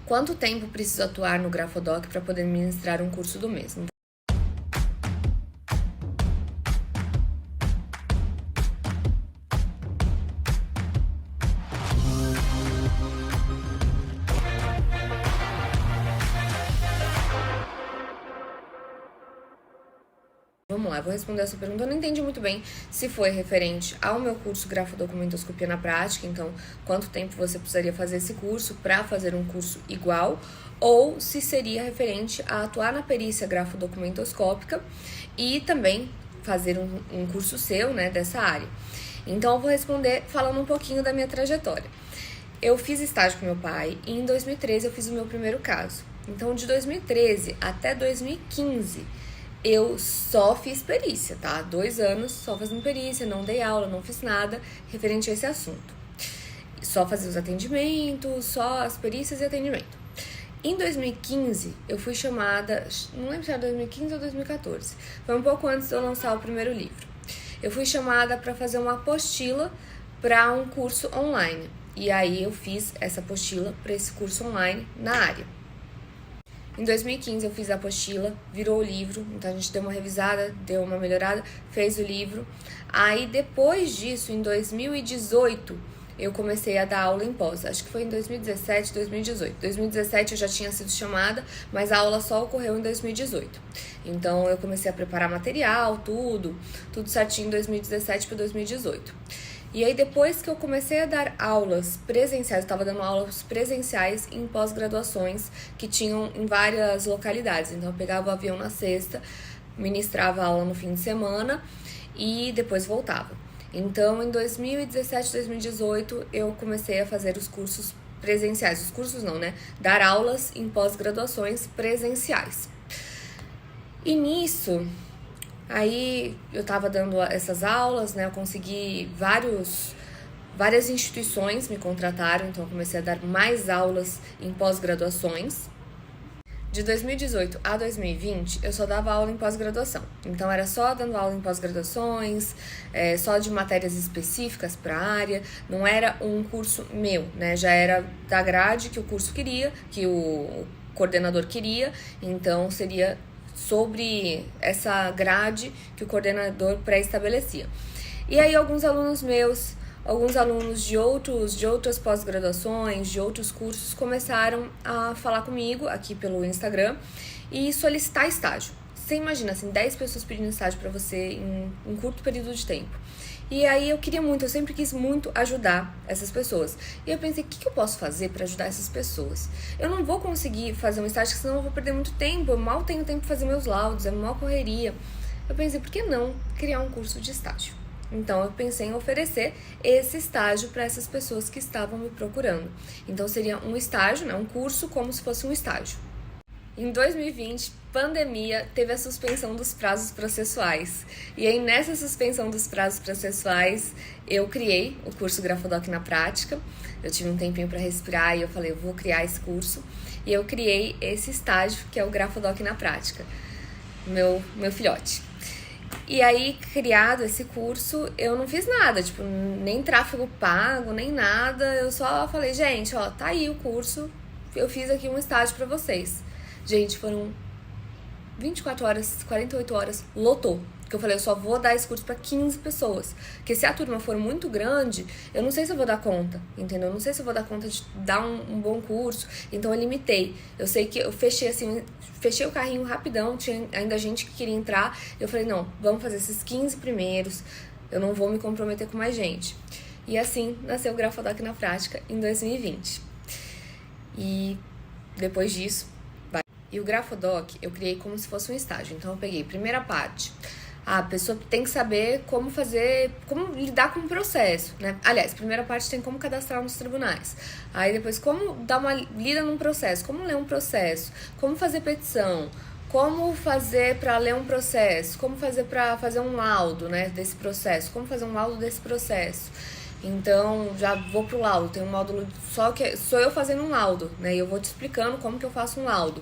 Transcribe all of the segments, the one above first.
Quanto tempo preciso atuar no Grafodoc para poder ministrar um curso do mesmo? Vamos lá, vou responder essa pergunta. Eu não entendi muito bem se foi referente ao meu curso Grafodocumentoscopia na Prática, então quanto tempo você precisaria fazer esse curso para fazer um curso igual, ou se seria referente a atuar na perícia grafodocumentoscópica e também fazer um curso seu, né, dessa área. Então eu vou responder falando um pouquinho da minha trajetória. Eu fiz estágio com meu pai e em 2013 eu fiz o meu primeiro caso. Então de 2013 até 2015 eu só fiz perícia, tá? 2 anos só fazendo perícia, não dei aula, não fiz nada referente a esse assunto. Só fazia os atendimentos, só as perícias e atendimento. Em 2015, eu fui chamada, não lembro se era 2015 ou 2014, foi um pouco antes de eu lançar o primeiro livro. Eu fui chamada para fazer uma apostila para um curso online. E aí eu fiz essa apostila para esse curso online na área. Em 2015 eu fiz a apostila, virou o livro, então a gente deu uma revisada, deu uma melhorada, fez o livro. Aí depois disso, em 2018, eu comecei a dar aula em pós. Acho que foi em 2017, 2018. 2017 eu já tinha sido chamada, mas a aula só ocorreu em 2018. Então eu comecei a preparar material, tudo certinho em 2017 para 2018. E aí, depois que eu comecei a dar aulas presenciais, eu estava dando aulas presenciais em pós-graduações que tinham em várias localidades. Então, eu pegava o avião na sexta, ministrava aula no fim de semana e depois voltava. Então, em 2017, 2018, eu comecei a fazer os cursos presenciais. Os cursos não, né? Dar aulas em pós-graduações presenciais. E nisso, aí eu tava dando essas aulas, né? Eu consegui várias instituições me contrataram, então eu comecei a dar mais aulas em pós-graduações. De 2018 a 2020, eu só dava aula em pós-graduação. Então era só dando aula em pós-graduações, só de matérias específicas para a área. Não era um curso meu, né? Já era da grade que o curso queria, que o coordenador queria. Então seria sobre essa grade que o coordenador pré-estabelecia. E aí alguns alunos meus, alguns alunos de outras pós-graduações, de outros cursos, começaram a falar comigo aqui pelo Instagram e solicitar estágio. Você imagina, assim, 10 pessoas pedindo estágio para você em um curto período de tempo. E aí eu sempre quis muito ajudar essas pessoas. E eu pensei, o que eu posso fazer para ajudar essas pessoas? Eu não vou conseguir fazer um estágio, senão eu vou perder muito tempo. Eu mal tenho tempo para fazer meus laudos, é uma correria. Eu pensei, por que não criar um curso de estágio? Então eu pensei em oferecer esse estágio para essas pessoas que estavam me procurando. Então seria um estágio, né, um curso como se fosse um estágio. Em 2020, pandemia, teve a suspensão dos prazos processuais. E aí, nessa suspensão dos prazos processuais, eu criei o curso Grafodoc na Prática. Eu tive um tempinho para respirar e eu falei, eu vou criar esse curso. E eu criei esse estágio, que é o Grafodoc na Prática, meu filhote. E aí, criado esse curso, eu não fiz nada, tipo, nem tráfego pago, nem nada. Eu só falei, gente, ó, tá aí o curso, eu fiz aqui um estágio para vocês. Gente, foram 24 horas, 48 horas, lotou. Porque eu falei, eu só vou dar esse curso para 15 pessoas. Porque se a turma for muito grande, eu não sei se eu vou dar conta, entendeu? Eu não sei se eu vou dar conta de dar um bom curso. Então eu limitei. Eu sei que eu fechei o carrinho rapidão, tinha ainda gente que queria entrar. Eu falei, não, vamos fazer esses 15 primeiros. Eu não vou me comprometer com mais gente. E assim nasceu o Grafodoc na Prática em 2020. E depois disso, E o Grafodoc eu criei como se fosse um estágio. Então eu peguei, primeira parte, a pessoa tem que saber como lidar com o processo, né? Aliás, primeira parte tem como cadastrar nos tribunais. Aí depois como dar uma lida num processo, como ler um processo, como fazer petição, como fazer para ler um processo, como fazer para fazer um laudo, né, desse processo, como fazer um laudo desse processo. Então, já vou pro laudo, tem um módulo só que sou eu fazendo um laudo, né, e eu vou te explicando como que eu faço um laudo.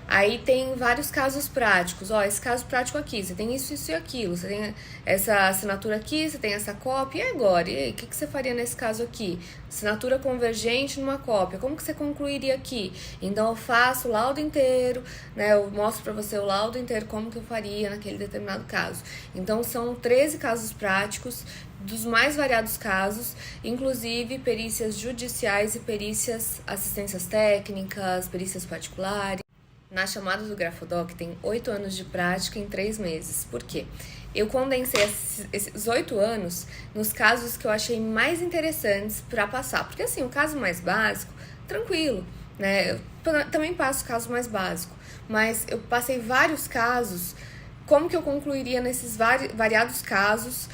Aí tem vários casos práticos. Ó, esse caso prático aqui, você tem isso, isso e aquilo. Você tem essa assinatura aqui, você tem essa cópia. E agora? E aí, o que você faria nesse caso aqui? Assinatura convergente numa cópia. Como que você concluiria aqui? Então, eu faço o laudo inteiro, né? Eu mostro para você o laudo inteiro, como que eu faria naquele determinado caso. Então, são 13 casos práticos, dos mais variados casos, inclusive perícias judiciais e perícias, assistências técnicas, perícias particulares. Na chamada do Grafodoc tem 8 anos de prática em 3 meses. Por quê? Eu condensei esses 8 anos nos casos que eu achei mais interessantes para passar. Porque assim, o caso mais básico, tranquilo, né? Eu também passo o caso mais básico. Mas eu passei vários casos. Como que eu concluiria nesses variados casos,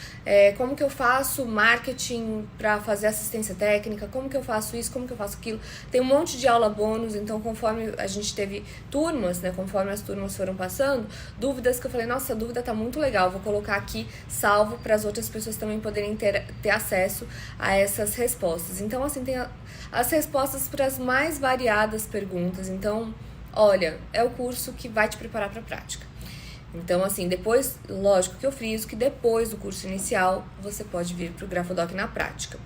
como que eu faço marketing para fazer assistência técnica, como que eu faço isso, como que eu faço aquilo. Tem um monte de aula bônus, então conforme a gente teve turmas, né, conforme as turmas foram passando, dúvidas que eu falei, nossa, a dúvida tá muito legal, vou colocar aqui salvo para as outras pessoas também poderem ter acesso a essas respostas. Então, assim, tem as respostas para as mais variadas perguntas. Então, olha, é o curso que vai te preparar para a prática. Então, assim, depois, lógico que eu friso que depois do curso inicial, você pode vir para o Grafodoc na prática.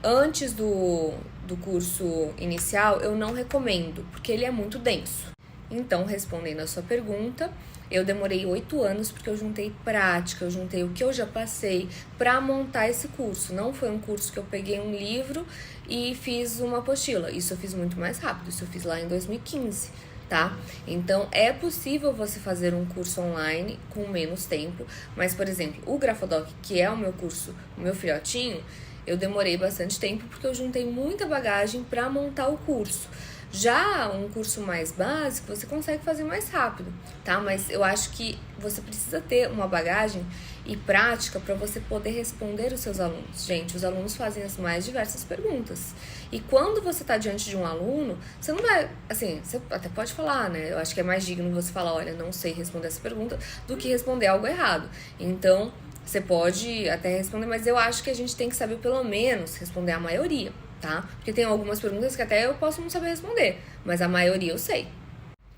Antes do curso inicial, eu não recomendo, porque ele é muito denso. Então, respondendo a sua pergunta, eu demorei 8 anos porque eu juntei prática, eu juntei o que eu já passei para montar esse curso. Não foi um curso que eu peguei um livro e fiz uma apostila. Isso eu fiz muito mais rápido, isso eu fiz lá em 2015. Tá? Então, é possível você fazer um curso online com menos tempo, mas, por exemplo, o Grafodoc, que é o meu curso, o meu filhotinho, eu demorei bastante tempo porque eu juntei muita bagagem para montar o curso. Já um curso mais básico, você consegue fazer mais rápido, tá? Mas eu acho que você precisa ter uma bagagem e prática para você poder responder os seus alunos. Gente, os alunos fazem as mais diversas perguntas. E quando você está diante de um aluno, você não vai, assim, você até pode falar, né? Eu acho que é mais digno você falar, olha, não sei responder essa pergunta, do que responder algo errado. Então, você pode até responder, mas eu acho que a gente tem que saber pelo menos responder a maioria, tá? Porque tem algumas perguntas que até eu posso não saber responder, mas a maioria eu sei.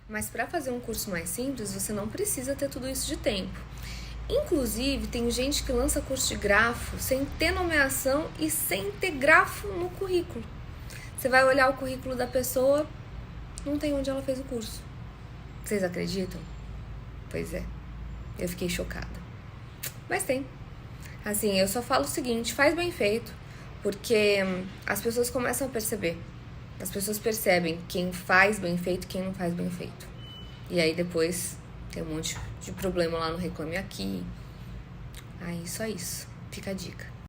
Mas para fazer um curso mais simples, você não precisa ter tudo isso de tempo. Inclusive, tem gente que lança curso de grafo sem ter nomeação e sem ter grafo no currículo. Você vai olhar o currículo da pessoa, não tem onde ela fez o curso. Vocês acreditam? Pois é, eu fiquei chocada. Mas tem. Assim, eu só falo o seguinte, faz bem feito, porque as pessoas começam a perceber. As pessoas percebem quem faz bem feito e quem não faz bem feito. E aí depois tem um monte de problema lá no Reclame Aqui. Aí só isso. Fica a dica.